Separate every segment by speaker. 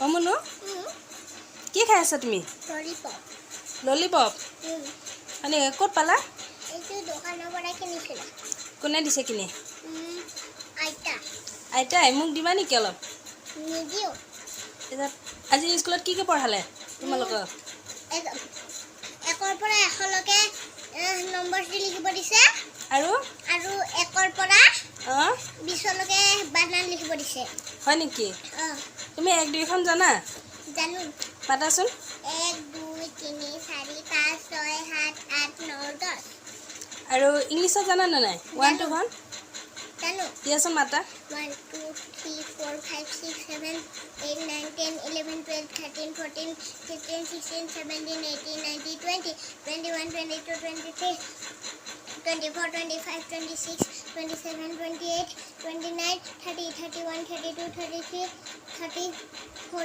Speaker 1: অমনো কি খাই আছা তুমি?
Speaker 2: ললিপপ।
Speaker 1: ললিপপ মানে ক'ত পালা?
Speaker 2: এইটো দোকানৰ পৰা কিনিছিলা।
Speaker 1: কোনে দিছে কিনি?
Speaker 2: আইতা।
Speaker 1: আইতাই মোক দিবা নেকি অলপ?
Speaker 2: নিদিও।
Speaker 1: আজি স্কুলত কি কি পঢ়ালে তোমালোকক?
Speaker 2: একৰ পৰা 100লৈকে নম্বৰ লিখিব দিছে
Speaker 1: আৰু
Speaker 2: আৰু একৰ পৰা 20লৈকে বানান লিখিব দিছে।
Speaker 1: হয় নেকি? তুমি 1 2 খন জানা?
Speaker 2: জানো।
Speaker 1: পাতাচোন।
Speaker 2: 1 2 3 4 5 6 7 8 9 10।
Speaker 1: আৰু ইংলিছত জানা না নাই? 1 2 খন
Speaker 2: জানো।
Speaker 1: দিয়াচোন মাতা।
Speaker 2: 1 2 3 4 5 6 7 8 9 10 11 12 13 14 15 16 17 18 19 20 21 22 23 24 25 26 27 28 29 30 31 32 33 34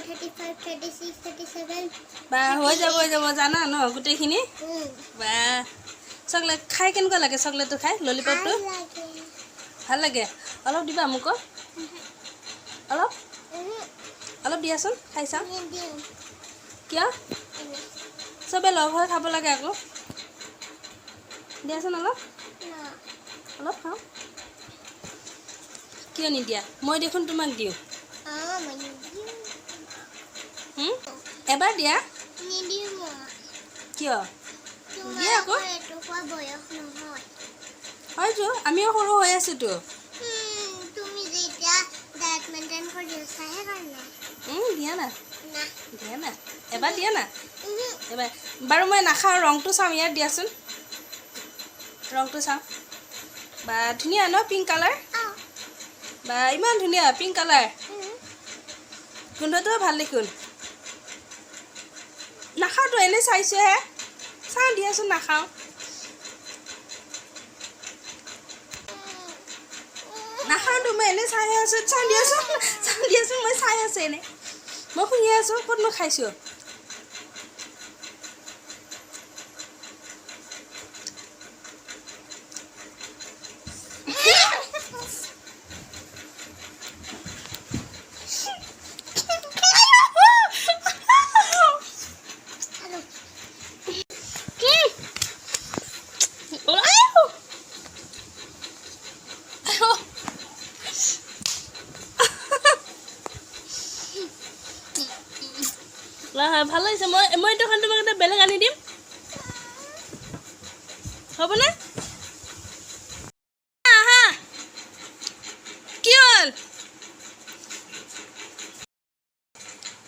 Speaker 2: 35 36 37
Speaker 1: বা হৈ যাব জানা ন গোটেইখিনি? বা চকলেট খাই কেনেকুৱা লাগে? চকলেটটো খাই ললিপপটো ভাল লাগে। অলপ দিবা মোক। অলপ দিয়াচোন খাই চাওঁ। কিয়? চবে লগ হৈ খাব লাগে আকৌ। দিয়াচোন অলপ খাওঁ। কিয় নিদিয়া? মই দেখোন তোমাক দিওঁ। এবাৰ দিয়া। কিয়? দিয়া আকৌ। হয়তো আমিও সৰু হৈ আছোতো। দিয়া না এবাৰ দিয়া না এবাৰ বাৰু মই নাখাওঁ। ৰংটো চাওঁ ইয়াত দিয়াচোন। ৰংটো চাওঁ। বা ধুনীয়া ন পিংক কালাৰ? বা ইমান ধুনীয়া পিংক কালাৰ। গোন্ধটোও ভাল দেখোন। নাখাওঁতো এনেই চাইছোহে। চাওঁ দিয়াচোন নাখাওঁ। নাখাওঁতো মই এনেই চাই আছোঁ। চাওঁ দিয়াচোন মই চাই আছোঁ এনেই। মই শুনি আছোঁ ক'ত মই খাইছোঁ। ভাল হৈছে। মই এইটো খান তোমাক এটা বেলেগ আনি দিম হ'বনে? কি হ'ল?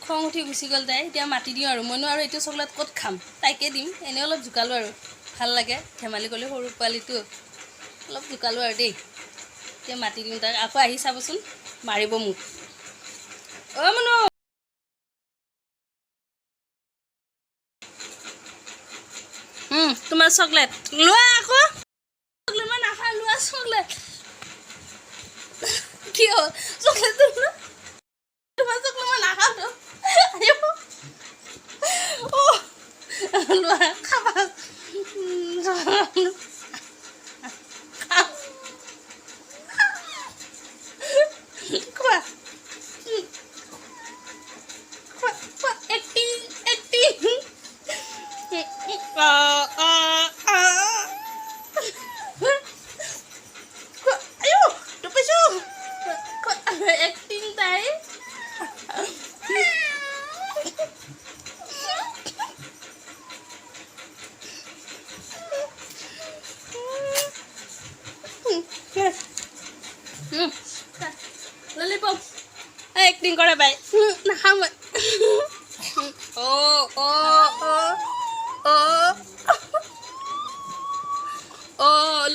Speaker 1: খং উঠি গুচি গ'ল তাই। এতিয়া মাতি দিওঁ আৰু মইনো আৰু এইটো চকলেট ক'ত খাম? তাইকে দিম। এনেই অলপ জোকালোঁ আৰু ভাল লাগে ধেমালি কৰিলে। সৰু পোৱালিটো অলপ জোকালোঁ আৰু দেই। এতিয়া মাতি দিওঁ তাক। আকৌ আহি চাবচোন মাৰিব মোক। মনো তোমাৰ চকলেট লোৱা আকৌ। চকলেট মই নাখাওঁ। লোৱা চকলেট। কি হ'ল? চকলেটটো তোমাৰ চকলেট মই নাখাওঁতো। লোৱা খাবা। খোৱা এক্টিং এক্টিং তাই। ললিপপ এক্টিং কৰে বাই। নাখাওঁ মই।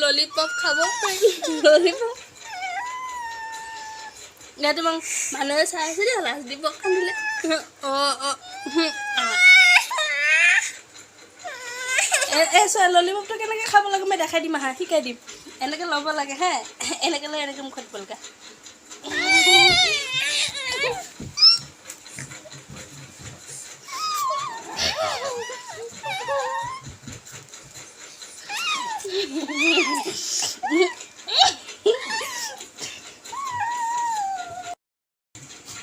Speaker 1: ললিপপ খাব ললিপপ। এতিয়া তোমাক মানুহে চাই আছে দেই। লাজ দিব কান্দিলে। চোৱা ললিপপটো কেনেকৈ খাব লাগে মই দেখাই দিম। শিকাই দিম। এনেকৈ ল'ব লাগে হে। এনেকৈ লৈ এনেকৈ মুখত পলকা।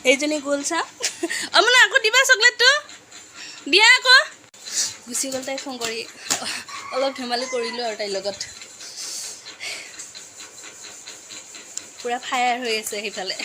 Speaker 1: এইজনী গ'ল চা। মানে আকৌ দিবা চকলেটটো দিয়া আকৌ গুচি গ'ল তাই খং কৰি অলপ ধেমালি কৰিলোঁ আৰু তাইৰ লগত পূৰা ফায়াৰ হৈ আছে সেইফালে